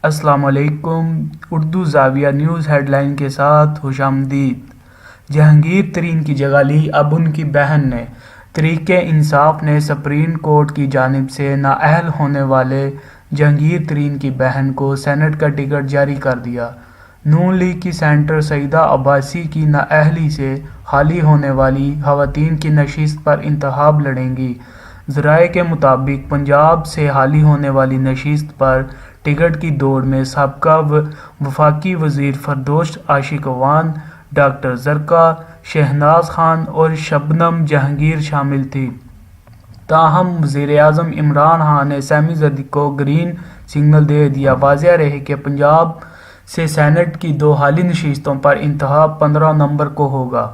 السلام علیکم۔ اردو زاویہ نیوز ہیڈ لائن کے ساتھ خوش آمدید۔ جہانگیر ترین کی جگہ لی اب ان کی بہن نے۔ تحریک انصاف نے سپریم کورٹ کی جانب سے نااہل ہونے والے جہانگیر ترین کی بہن کو سینیٹ کا ٹکٹ جاری کر دیا۔ نون لیگ کی سینیٹر سعیدہ عباسی کی نااہلی سے خالی ہونے والی خواتین کی نشست پر انتخاب لڑیں گی۔ ذرائع کے مطابق پنجاب سے خالی ہونے والی نشست پر ٹکٹ کی دوڑ میں سابقہ وفاقی وزیر فردوس عاشقوان، ڈاکٹر زرکا، شہناز خان اور شبنم جہانگیر شامل تھیں۔ تاہم وزیراعظم عمران خان نے سیمی زرعی کو گرین سگنل دے دیا۔ واضح رہے کہ پنجاب سے سینیٹ کی 2 خالی نشستوں پر انتخاب 15 نومبر کو ہوگا۔